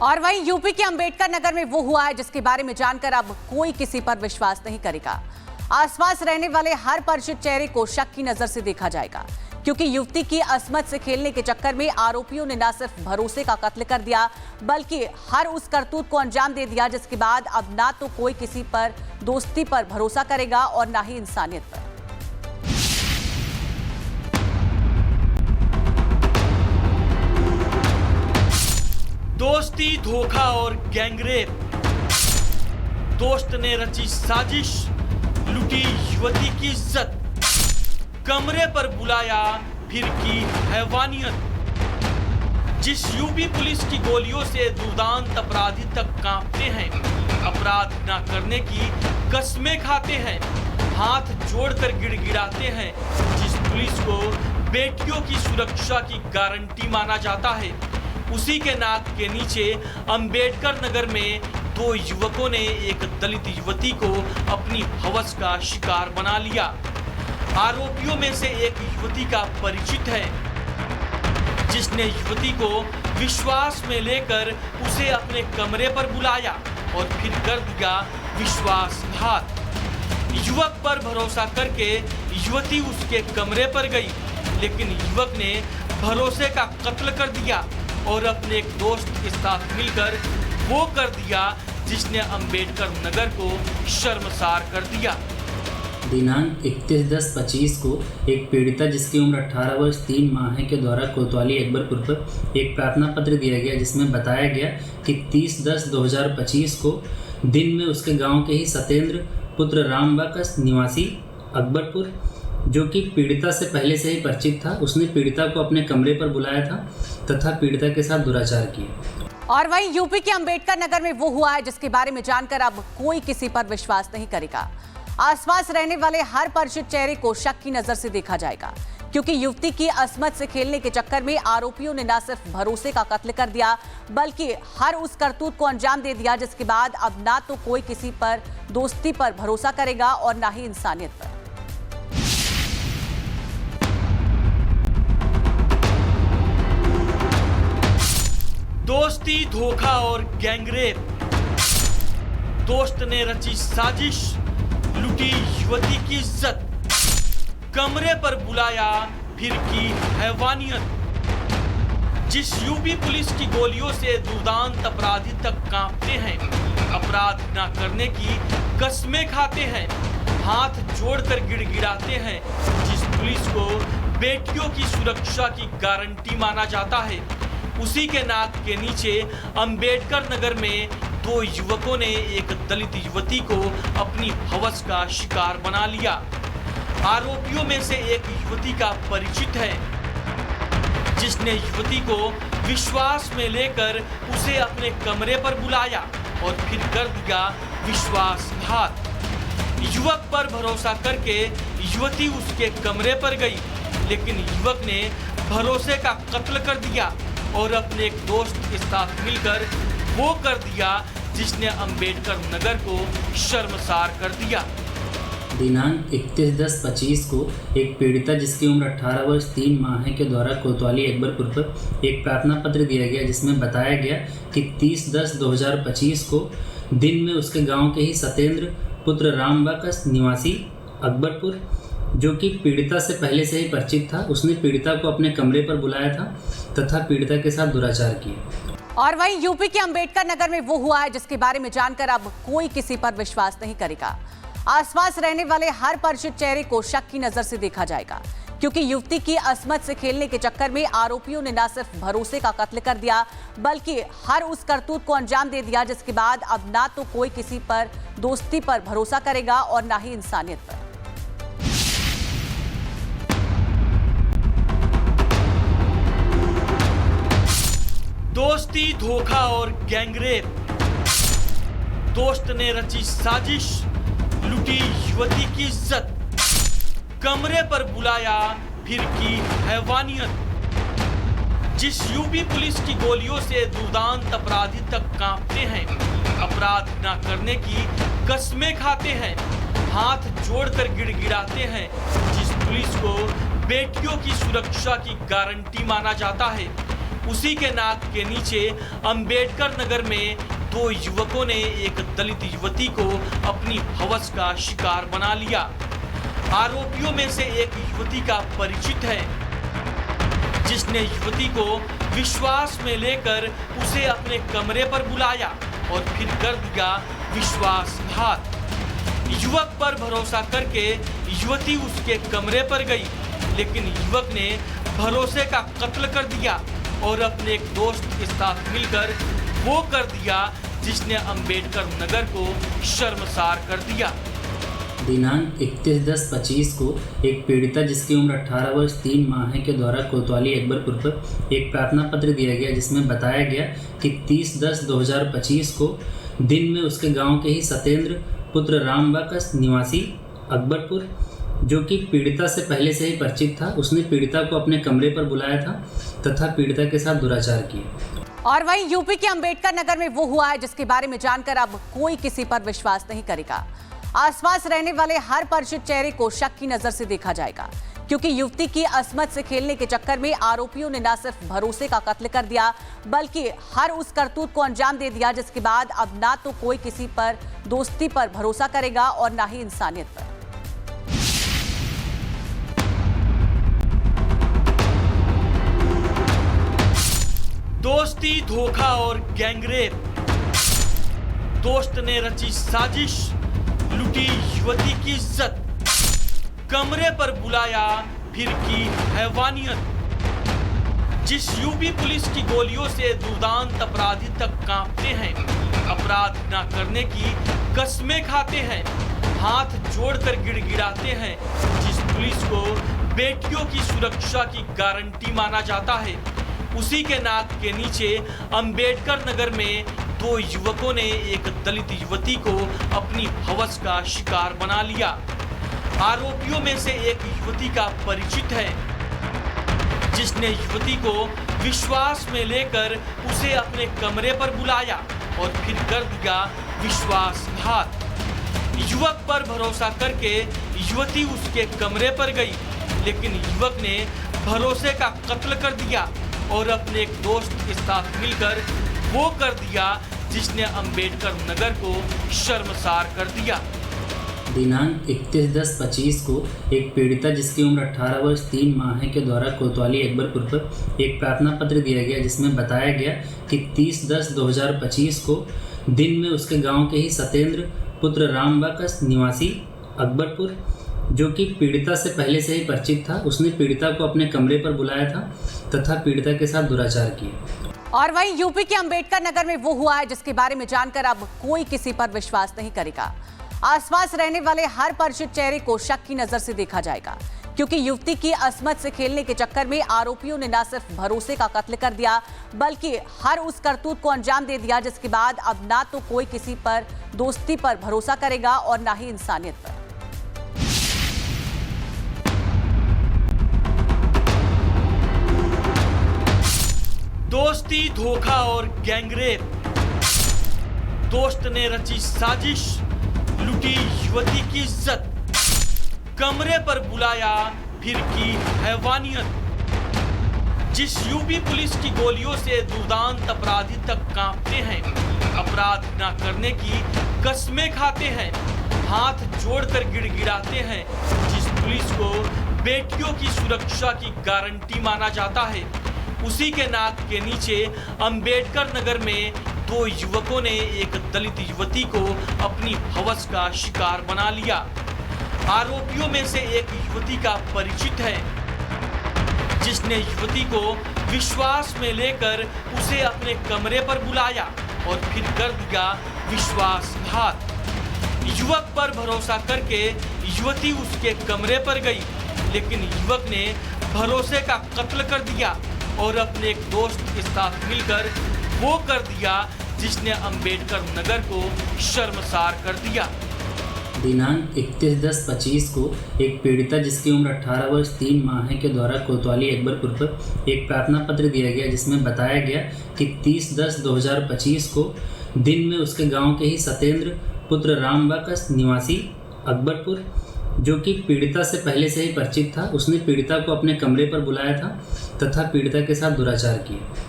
और वहीं यूपी के अंबेडकर नगर में वो हुआ है जिसके बारे में जानकर अब कोई किसी पर विश्वास नहीं करेगा। आसपास रहने वाले हर परिचित चेहरे को शक की नजर से देखा जाएगा, क्योंकि युवती की असमत से खेलने के चक्कर में आरोपियों ने न सिर्फ भरोसे का कत्ल कर दिया, बल्कि हर उस करतूत को अंजाम दे दिया जिसके बाद अब ना तो कोई किसी पर दोस्ती पर भरोसा करेगा और ना ही इंसानियत पर। दोस्ती, धोखा और गैंगरेप। दोस्त ने रची साजिश, लूटी युवती की इज्जत, कमरे पर बुलाया, फिर की हैवानियत। जिस यूपी पुलिस की गोलियों से दुर्दांत अपराधी तक कांपते हैं, अपराध न करने की कस्में खाते हैं, हाथ जोड़कर गिड़गिड़ाते हैं, जिस पुलिस को बेटियों की सुरक्षा की गारंटी माना जाता है, उसी के नाक के नीचे अंबेडकर नगर में दो युवकों ने एक दलित युवती को अपनी हवस का शिकार बना लिया। आरोपियों में से एक युवती का परिचित है, जिसने युवती को विश्वास में लेकर उसे अपने कमरे पर बुलाया और फिर कर दिया विश्वासघात। युवक पर भरोसा करके युवती उसके कमरे पर गई, लेकिन युवक ने भरोसे का कत्ल कर दिया और अपने एक दोस्त के साथ मिलकर वो कर दिया जिसने अंबेडकर नगर को शर्मसार कर दिया। दिनांक 31/10/25 को एक पीड़िता जिसकी उम्र 18 वर्ष 3 माह के द्वारा कोतवाली अकबरपुर पर एक प्रार्थना पत्र दिया गया, जिसमें बताया गया कि 30/10/2025 को दिन में उसके गांव के ही सत्येंद्र पुत्र रामबाकस निवासी अकबरपुर, जो कि पीड़िता से पहले से ही परिचित था, उसने पीड़िता को अपने कमरे पर बुलाया था तथा पीड़िता के साथ दुराचार किया। और वहीं यूपी के अंबेडकर नगर में वो हुआ है जिसके बारे में जानकर अब कोई किसी पर विश्वास नहीं करेगा। आसपास रहने वाले हर परिचित चेहरे को शक की नजर से देखा जाएगा, क्योंकि युवती की असमत से खेलने के चक्कर में आरोपियों ने न सिर्फ भरोसे का कत्ल कर दिया, बल्कि हर उस करतूत को अंजाम दे दिया जिसके बाद अब ना तो कोई किसी पर दोस्ती पर भरोसा करेगा और ना ही इंसानियत पर। दोस्ती, धोखा और गैंगरेप। दोस्त ने रची साजिश, लूटी युवती की इज्जत, कमरे पर बुलाया, फिर की हैवानियत। जिस यूपी पुलिस की गोलियों से दुर्दांत अपराधी तक कांपते हैं, अपराध न करने की कस्में खाते हैं, हाथ जोड़कर गिड़गिड़ाते हैं, जिस पुलिस को बेटियों की सुरक्षा की गारंटी माना जाता है, उसी के नाक के नीचे अंबेडकर नगर में दो युवकों ने एक दलित युवती को अपनी हवस का शिकार बना लिया। आरोपियों में से एक युवती का परिचित है, जिसने युवती को विश्वास में लेकर उसे अपने कमरे पर बुलाया और फिर कर दिया विश्वासघात। युवक पर भरोसा करके युवती उसके कमरे पर गई, लेकिन युवक ने भरोसे का कत्ल कर दिया और अपने एक दोस्त के साथ मिलकर वो कर दिया जिसने अंबेडकर नगर को शर्मसार कर दिया। दिनांक 31/10/25 को एक पीड़िता जिसकी उम्र 18 वर्ष 3 माह के द्वारा कोतवाली अकबरपुर पर एक प्रार्थना पत्र दिया गया, जिसमें बताया गया कि 30/10/2025 को दिन में उसके गांव के ही सत्येंद्र पुत्र रामबाकस निवासी अकबरपुर, जो कि पीड़िता से पहले से ही परिचित था, उसने पीड़िता को अपने कमरे पर बुलाया था तथा पीड़िता के साथ दुराचार किया। और वहीं यूपी के अंबेडकर नगर में वो हुआ है जिसके बारे में जानकर अब कोई किसी पर विश्वास नहीं करेगा। आसपास रहने वाले हर परिचित चेहरे को शक की नजर से देखा जाएगा, क्योंकि युवती की असमत से खेलने के चक्कर में आरोपियों ने न सिर्फ भरोसे का कत्ल कर दिया, बल्कि हर उस करतूत को अंजाम दे दिया जिसके बाद अब ना तो कोई किसी पर दोस्ती पर भरोसा करेगा और ना ही इंसानियत पर। दोस्ती, धोखा और गैंगरेप। दोस्त ने रची साजिश, लूटी युवती की इज्जत, कमरे पर बुलाया, फिर की हैवानियत। जिस यूपी पुलिस की गोलियों से दुर्दांत अपराधी तक कांपते हैं, अपराध न करने की कस्में खाते हैं, हाथ जोड़कर गिड़गिड़ाते हैं, जिस पुलिस को बेटियों की सुरक्षा की गारंटी माना जाता है, उसी के नाक के नीचे अंबेडकर नगर में दो युवकों ने एक दलित युवती को अपनी हवस का शिकार बना लिया। आरोपियों में से एक युवती का परिचित है, जिसने युवती को विश्वास में लेकर उसे अपने कमरे पर बुलाया और फिर कर दिया विश्वासघात। युवक पर भरोसा करके युवती उसके कमरे पर गई, लेकिन युवक ने भरोसे का कत्ल कर दिया और अपने एक दोस्त के साथ मिलकर वो कर दिया जिसने अंबेडकर नगर को शर्मसार कर दिया। दिनांक 31/10/25 को एक पीड़िता जिसकी उम्र 18 वर्ष 3 माह है के द्वारा कोतवाली अकबरपुर पर एक प्रार्थना पत्र दिया गया, जिसमें बताया गया कि 30/10/2025 को दिन में उसके गांव के ही सत्येंद्र पुत्र रामबाकस निवासी अकबरपुर, जो कि पीड़िता से पहले से ही परिचित था, उसने पीड़िता को अपने कमरे पर बुलाया था तथा पीड़िता के साथ दुराचार किया। और वहीं यूपी के अंबेडकर नगर में वो हुआ है जिसके बारे में जानकर अब कोई किसी पर विश्वास नहीं करेगा। आसपास रहने वाले हर परिचित चेहरे को शक की नजर से देखा जाएगा, क्योंकि युवती की अस्मत से खेलने के चक्कर में आरोपियों ने न सिर्फ भरोसे का कत्ल कर दिया, बल्कि हर उस करतूत को अंजाम दे दिया जिसके बाद अब ना तो कोई किसी पर दोस्ती पर भरोसा करेगा और ना ही इंसानियत पर। दोस्ती, धोखा और गैंगरेप। दोस्त ने रची साजिश, लूटी युवती की इज्जत, कमरे पर बुलाया फिर की हैवानियत। जिस यूपी पुलिस की गोलियों से दुर्दांत अपराधी तक कांपते हैं, अपराध न करने की कस्में खाते हैं, हाथ जोड़कर गिड़गिड़ाते हैं, जिस पुलिस को बेटियों की सुरक्षा की गारंटी माना जाता है, उसी के नाक के नीचे अंबेडकर नगर में दो युवकों ने एक दलित युवती को अपनी हवस का शिकार बना लिया। आरोपियों में से एक युवती का परिचित है, जिसने युवती को विश्वास में लेकर उसे अपने कमरे पर बुलाया और फिर कर दिया विश्वासघात। युवक पर भरोसा करके युवती उसके कमरे पर गई, लेकिन युवक ने भरोसे का कत्ल कर दिया और अपने एक दोस्त के साथ मिलकर वो कर दिया जिसने अंबेडकर नगर को शर्मसार कर दिया। दिनांक 31/10/25 को एक पीड़िता जिसकी उम्र 18 वर्ष 3 माह है के द्वारा कोतवाली अकबरपुर पर एक प्रार्थना पत्र दिया गया, जिसमें बताया गया कि 30/10/2025 को दिन में उसके गांव के ही सत्येंद्र पुत्र रामबाकस निवासी अकबरपुर, जो कि पीड़िता से पहले से ही परिचित था, उसने पीड़िता को अपने कमरे पर बुलाया था तथा पीड़िता के साथ दुराचार किया। और वहीं यूपी के अंबेडकर नगर में वो हुआ है जिसके बारे में जानकर अब कोई किसी पर विश्वास नहीं करेगा। आसपास रहने वाले हर परिचित चेहरे को शक की नजर से देखा जाएगा, क्योंकि युवती की अस्मत से खेलने के चक्कर में आरोपियों ने न सिर्फ भरोसे का कत्ल कर दिया, बल्कि हर उस करतूत को अंजाम दे दिया जिसके बाद अब ना तो कोई किसी पर दोस्ती पर भरोसा करेगा और ना ही इंसानियत पर। दोस्ती, धोखा और गैंगरेप। दोस्त ने रची साजिश, लूटी युवती की इज्जत, कमरे पर बुलाया फिर की हैवानियत। जिस यूपी पुलिस की गोलियों से दुर्दांत अपराधी तक कांपते हैं, अपराध न करने की कस्में खाते हैं, हाथ जोड़कर गिड़गिड़ाते हैं, जिस पुलिस को बेटियों की सुरक्षा की गारंटी माना जाता है, उसी के नाक के नीचे अंबेडकर नगर में दो युवकों ने एक दलित युवती को अपनी हवस का शिकार बना लिया। आरोपियों में से एक युवती का परिचित है, जिसने युवती को विश्वास में लेकर उसे अपने कमरे पर बुलाया और फिर कर दिया विश्वासघात। युवक पर भरोसा करके युवती उसके कमरे पर गई, लेकिन युवक ने भरोसे का कत्ल कर दिया और अपने एक दोस्त के साथ मिलकर वो कर दिया जिसने अंबेडकर नगर को शर्मसार कर दिया। दिनांक 31/10/25 को एक पीड़िता जिसकी उम्र 18 वर्ष 3 माह है के द्वारा कोतवाली अकबरपुर पर एक प्रार्थना पत्र दिया गया, जिसमें बताया गया कि 30/10/2025 को दिन में उसके गांव के ही सत्येंद्र पुत्र रामबाकस निवासी अकबरपुर, जो कि पीड़िता से पहले से ही परिचित था, उसने पीड़िता को अपने कमरे पर बुलाया था तथा पीड़िता के साथ दुराचार किया।